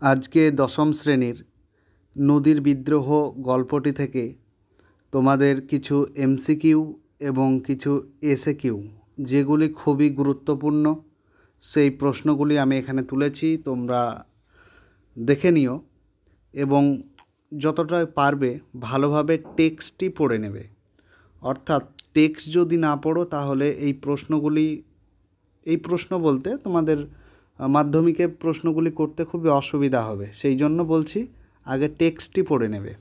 আজকে দশম শ্রেণীর নদীর বিদ্রোহ গল্পটি থেকে তোমাদের কিছু এমসিকিউ এবং কিছু এসএকিউ যেগুলি খুবই গুরুত্বপূর্ণ সেই প্রশ্নগুলি আমি এখানে তুলেছি, তোমরা দেখে নিও এবং যতটা পারবে ভালোভাবে টেক্সটটি পড়ে নেবে। অর্থাৎ টেক্সট যদি না পড়ো তাহলে এই প্রশ্ন বলতে তোমাদের মাধ্যমিকে প্রশ্নগুলি করতে খুবই অসুবিধা হবে, সেই জন্য বলছি আগে টেক্সটটি পড়ে নেবে।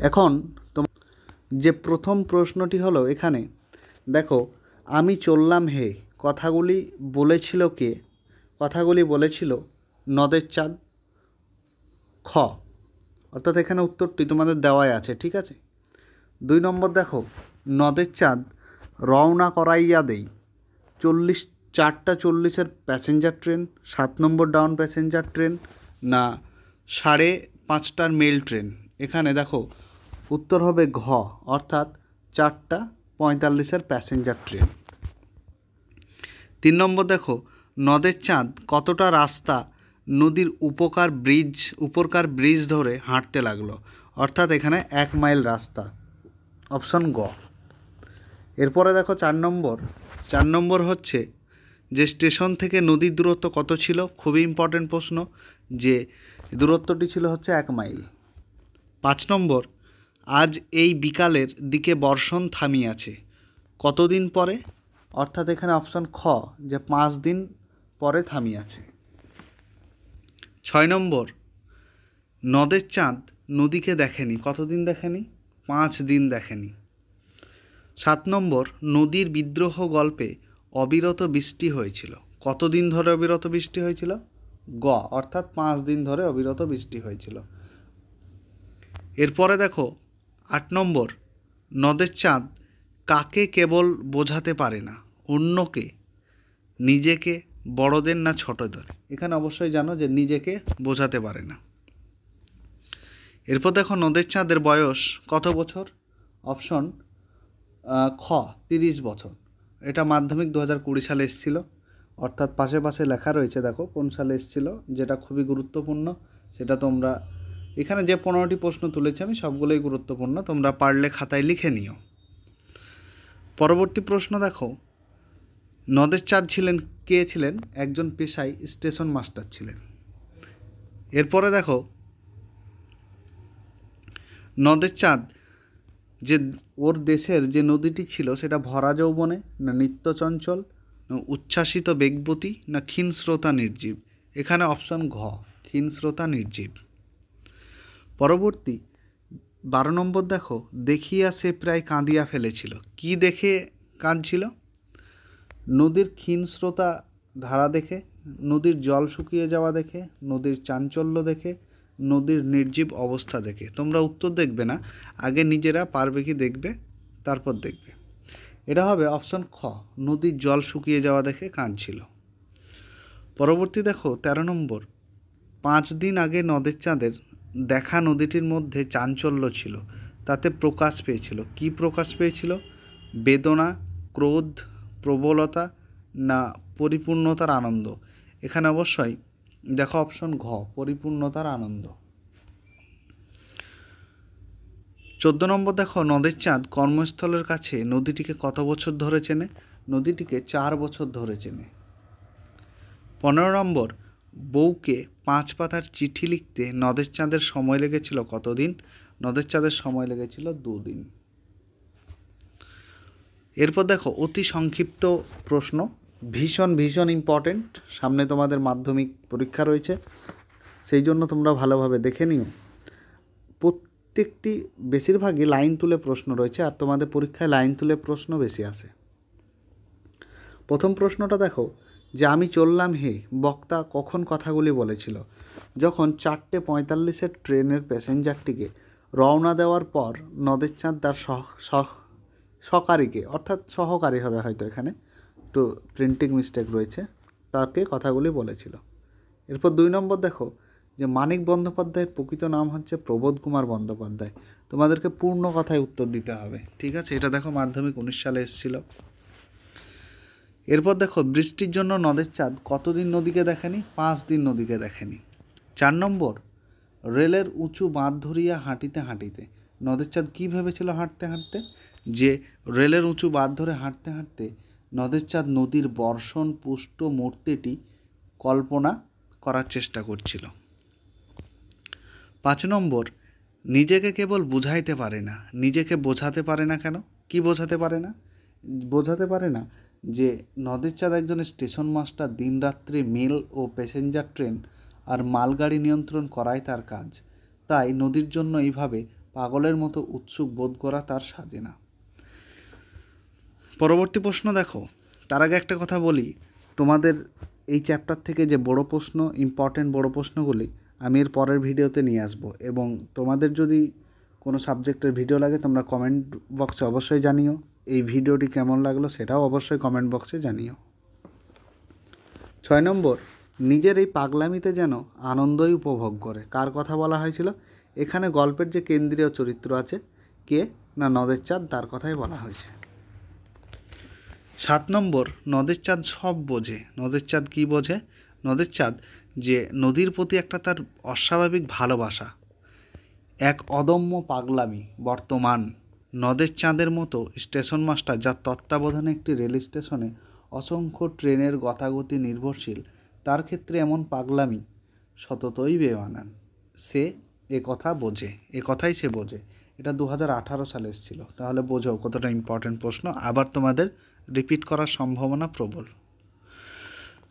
এখন যে প্রথম প্রশ্নটি হলো, এখানে দেখো, আমি চললাম হে কথাগুলি বলেছিল কে? কথাগুলি বলেছিল নদের চাঁদ। খ, অর্থাৎ এখানে উত্তরটি তোমাদের দেওয়াই আছে, ঠিক আছে। 2 নম্বর দেখো, নদের চাঁদ রওনা করাইয়া দেই 4টা 40-এর প্যাসেঞ্জার ট্রেন, 7 নম্বর ডাউন প্যাসেঞ্জার ট্রেন না 5:30টার মেল ট্রেন? এখানে দেখো উত্তর হবে ঘ, অর্থাৎ 4টা 45-এর প্যাসেঞ্জার ট্রেন। 3 নম্বর দেখো, নদের চাঁদ কতটা রাস্তা নদীর উপরকার ব্রিজ ধরে হাঁটতে লাগলো? অর্থাৎ এখানে 1 মাইল রাস্তা, অপশন গ। এরপরে দেখো 4 নম্বর হচ্ছে যে স্টেশন থেকে নদীর দূরত্ব কত ছিল? খুবই ইম্পর্টেন্ট প্রশ্ন, যে দূরত্বটি ছিল হচ্ছে 1 মাইল। 5 নম্বর, আজ এই বিকালের দিকে বর্ষণ থামিয়াছে কতদিন পরে? অর্থাৎ এখানে অপশন খ, যে 5 দিন পরে থামিয়াছে। 6 নম্বর, নদের চাঁদ নদীকে দেখেনি কতদিন দেখেনি? 5 দিন দেখেনি। 7 নম্বর, নদীর বিদ্রোহ গল্পে অবিরত বৃষ্টি হয়েছিল কতদিন ধরে? অবিরত বৃষ্টি হয়েছিল গ, অর্থাৎ 5 দিন ধরে অবিরত বৃষ্টি হয়েছিল। এরপরে দেখো 8 নম্বর, নদের চাঁদ কাকে কেবল বোঝাতে পারে না? অন্যকে, নিজেকে, বড়দের না ছোটদের? এখানে অবশ্যই জানো যে নিজেকে বোঝাতে পারে না। এরপর দেখো নদের চাঁদের বয়স কত বছর? অপশন খ, 30 বছর। এটা মাধ্যমিক 2020 সালে এসেছিল, অর্থাৎ পাশে পাশে লেখা রয়েছে, দেখো কোন সালে এসেছিল, যেটা খুবই গুরুত্বপূর্ণ। সেটা তোমরা এখানে যে 15টি প্রশ্ন তুলেছি আমি সবগুলোই গুরুত্বপূর্ণ, তোমরা পারলে খাতায় লিখে নিও। পরবর্তী প্রশ্ন দেখো, নদের চাঁদ কে ছিলেন? একজন পেশায় স্টেশন মাস্টার ছিলেন। এরপরে দেখো, নদের চাঁদ যে ওর দেশের যে নদীটি ছিল সেটা ভরা যৌবনে না নিত্য চঞ্চল না উচ্ছ্বাসিত বেগবতী না ক্ষীণস্রোতা নির্জীব? এখানে অপশন ঘ, ক্ষীণস্রোতা নির্জীব। পরবর্তী 12 নম্বর দেখো, দেখিয়া সে প্রায় কাঁদিয়া ফেলেছিল। কি দেখে কাঁদছিল? নদীর ক্ষীণস্রোতা ধারা দেখে, নদীর জল শুকিয়ে যাওয়া দেখে, নদীর চাঞ্চল্য দেখে, নদীর নির্জীব অবস্থা দেখে? তোমরা উত্তর দেখবে না, আগে নিজেরা পারবে কি দেখবে, তারপর দেখবে। এটা হবে অপশন খ, নদীর জল শুকিয়ে যাওয়া দেখে কাঁদছিল। পরবর্তী দেখো 13 নম্বর, 5 দিন আগে নদের চাঁদের দেখা নদীটির মধ্যে চাঞ্চল্য ছিল, তাতে প্রকাশ পেয়েছিল। কি প্রকাশ পেয়েছিল? বেদনা, ক্রোধ, প্রবলতা না পরিপূর্ণতার আনন্দ? এখানে অবশ্যই দেখো অপশন ঘ, পরিপূর্ণতার আনন্দ। 14 নম্বর দেখো, নদের চাঁদ কর্মস্থলের কাছে নদীটিকে কত বছর ধরে চেনে? নদীটিকে 4 বছর ধরে চেনে। 15 নম্বর, বউকে 5 পাতার চিঠি লিখতে নদের চাঁদের সময় লেগেছিল কতদিন? নদের চাঁদের সময় লেগেছিল 2 দিন। এরপর দেখো অতি সংক্ষিপ্ত প্রশ্ন, ভীষণ ইম্পর্টেন্ট, সামনে তোমাদের মাধ্যমিক পরীক্ষা রয়েছে, সেই জন্য তোমরা ভালোভাবে দেখে নিও। প্রত্যেকটি বেশিরভাগই লাইন তুলে প্রশ্ন রয়েছে, আর তোমাদের পরীক্ষায় লাইন তুলে প্রশ্ন বেশি আসে। প্রথম প্রশ্নটা দেখো, যে আমি চললাম হে বক্তা কখন কথাগুলি বলেছিল? যখন 4:45-এর ট্রেনের প্যাসেঞ্জারটিকে রওনা দেওয়ার পর নদের চাঁদ তার সহকারীকে, অর্থাৎ সহকারী হবে হয়তো, এখানে একটু প্রিন্টিং মিস্টেক রয়েছে, তাকে কথাগুলি বলেছিল। এরপর 2 নম্বর দেখো, যে মানিক বন্দ্যোপাধ্যায়ের প্রকৃত নাম হচ্ছে প্রবোধ কুমার বন্দ্যোপাধ্যায়। তোমাদেরকে পূর্ণ কথায় উত্তর দিতে হবে, ঠিক আছে? এটা দেখো মাধ্যমিক 19 সালে এসেছিল। এরপর দেখো বৃষ্টির জন্য নদের চাঁদ কতদিন নদীকে দেখেনি? 5 দিন নদীকে দেখেনি। 4 নম্বর, রেলের উঁচু বাঁধ ধরিয়া হাঁটিতে হাঁটিতে নদের চাঁদ কী ভেবেছিল হাঁটতে হাঁটতে? যে রেলের উঁচু বাঁধ ধরে হাঁটতে হাঁটতে নদের চাঁদ নদীর বর্ষণ পুষ্ট মূর্তিটি কল্পনা করার চেষ্টা করছিল। 5 নম্বর, নিজেকে কেবল বুঝাইতে পারে না। নিজেকে বোঝাতে পারে না কেন? কি বোঝাতে পারে না? বোঝাতে পারে না যে নদের চাঁদ একজন স্টেশন মাস্টার, দিনরাত্রি মেল ও প্যাসেঞ্জার ট্রেন আর মালগাড়ি নিয়ন্ত্রণ করাই তার কাজ। তাই নদীর জন্য এইভাবে পাগলের মতো উৎসুক বোধ করা তার সাজে না। পরবর্তী প্রশ্ন দেখো। তার আগে একটা কথা বলি, তোমাদের এই চ্যাপ্টার থেকে যে বড় প্রশ্ন, ইম্পর্টেন্ট বড় প্রশ্নগুলি আমি এর পরের ভিডিওতে নিয়ে আসবো, এবং তোমাদের যদি কোনো সাবজেক্টের ভিডিও লাগে তোমরা কমেন্ট বক্সে অবশ্যই জানিও। এই ভিডিওটি কেমন লাগলো সেটাও অবশ্যই কমেন্ট বক্সে জানিও। 6 নম্বর, নিজের এই পাগলামিতে যেন আনন্দই উপভোগ করে। কার কথা বলা হয়েছিল? এখানে গল্পের যে কেন্দ্রীয় চরিত্র আছে, কে না নদের চাঁদ, তার কথাই বলা হয়েছে। 7 নম্বর, নদের চাঁদ সব বোঝে। নদের চাঁদ কী বোঝে? নদের চাঁদ যে নদীর প্রতি একটা তার অস্বাভাবিক ভালোবাসা, এক অদম্য পাগলামি। বর্তমান নদের চাঁদের মতো স্টেশন মাস্টার, যার তত্ত্বাবধানে একটি রেল স্টেশনে অসংখ্য ট্রেনের গতাগতি নির্ভরশীল, তার ক্ষেত্রে এমন পাগলামি সততই বেমানান। সে এ কথা বোঝে, এ কথাই সে বোঝে। এটা 2018 সালে এসেছিল। তাহলে বোঝো কতটা ইম্পর্টেন্ট প্রশ্ন, আবার তোমাদের রিপিট করার সম্ভাবনা প্রবল।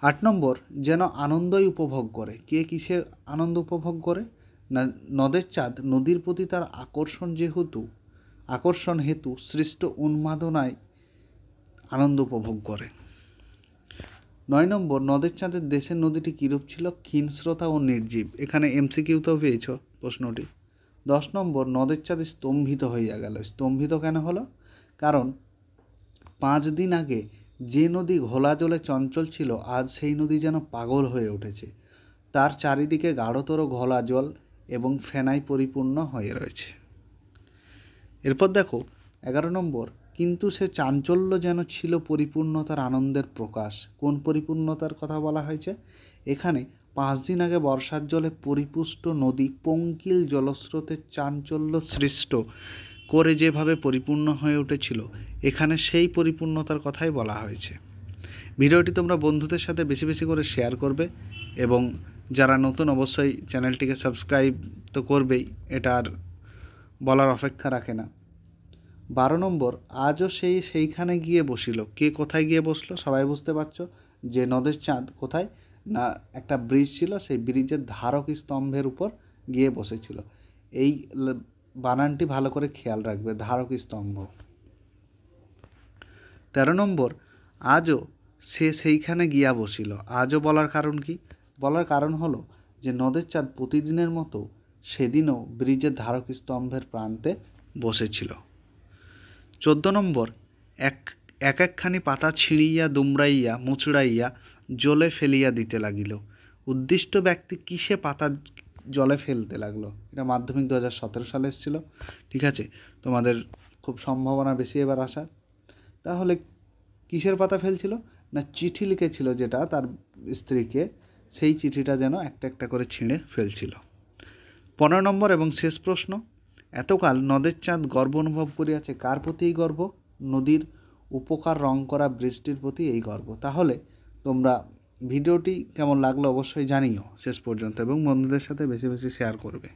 8 নম্বর, যেন আনন্দই উপভোগ করে। কে কিসে আনন্দ উপভোগ করে? না নদের চাঁদ নদীর প্রতি তার আকর্ষণ হেতু সৃষ্ট উন্মাদনায় আনন্দ উপভোগ করে। 9 নম্বর, নদের চাঁদের দেশের নদীটি কীরূপ ছিল? ক্ষীণস্রোতা ও নির্জীব। এখানে এমসিকিউতেও পেয়েছ প্রশ্নটি। 10 নম্বর, নদের চাঁদ স্তম্ভিত হইয়া গেল। স্তম্ভিত কেন হলো? কারণ 5 দিন আগে যে নদী ঘোলা জলে চঞ্চল ছিল, আজ সেই নদী যেন পাগল হয়ে উঠেছে। তার চারিদিকে গাঢ়তর ঘোলা জল এবং ফেনায় পরিপূর্ণ হয়ে রয়েছে। এরপর দেখো 11 নম্বর, কিন্তু সে চাঞ্চল্য যেন ছিল পরিপূর্ণতার আনন্দের প্রকাশ। কোন পরিপূর্ণতার কথা বলা হয়েছে? এখানে 5 দিন আগে বর্ষার জলে পরিপুষ্ট নদী পঙ্কিল জলস্রোতের চাঞ্চল্য সৃষ্ট করে যেভাবে পরিপূর্ণ হয়ে উঠেছিল, এখানে সেই পরিপূর্ণতার কথাই বলা হয়েছে। ভিডিওটি তোমরা বন্ধুদের সাথে বেশি বেশি করে শেয়ার করবে, এবং যারা নতুন অবশ্যই চ্যানেলটিকে সাবস্ক্রাইব তো করবেই, এটা আর বলার অপেক্ষা রাখে না। 12 নম্বর, আজও সেইখানে গিয়ে বসিল। কে কোথায় গিয়ে বসলো? সবাই বুঝতে পারছো যে নদের চাঁদ কোথায় না একটা ব্রিজ ছিল, সেই ব্রিজের ধারক স্তম্ভের উপর গিয়ে বসেছিল। এই বানানটি ভালো করে খেয়াল রাখবে, ধারক স্তম্ভ। 13 নম্বর, আজও সে সেইখানে গিয়া বসিল। আজও বলার কারণ কি? বলার কারণ হলো যে নদের চাঁদ প্রতিদিনের মতো সেদিনও ব্রিজের ধারক স্তম্ভের প্রান্তে বসেছিল। 14 নম্বর, একখানি পাতা ছিঁড়িয়া দুমড়াইয়া মুচড়াইয়া জলে ফেলিয়া দিতে লাগিল। উদ্দিষ্ট ব্যক্তি কিসে পাতা জলে ফেলতে লাগলো? এটা মাধ্যমিক 2017 সালে এসেছিল। ঠিক আছে, তোমাদের খুব সম্ভাবনা বেশি এবার আসার। তাহলে কিসের পাতা ফেলছিল? না চিঠি লিখেছিল যেটা তার স্ত্রীকে, সেই চিঠিটা যেন একটা একটা করে ছিঁড়ে ফেলছিল। 15 নম্বর এবং শেষ প্রশ্ন, এতকাল নদের চাঁদ গর্ব অনুভব করিয়াছে। কার প্রতি এই গর্ব? নদীর উপকার রং করা বৃষ্টির প্রতি এই গর্ব। তাহলে তোমরা ভিডিওটি কেমন লাগলো অবশ্যই জানিও শেষ পর্যন্ত, এবং বন্ধুদের সাথে বেশি বেশি শেয়ার করবে।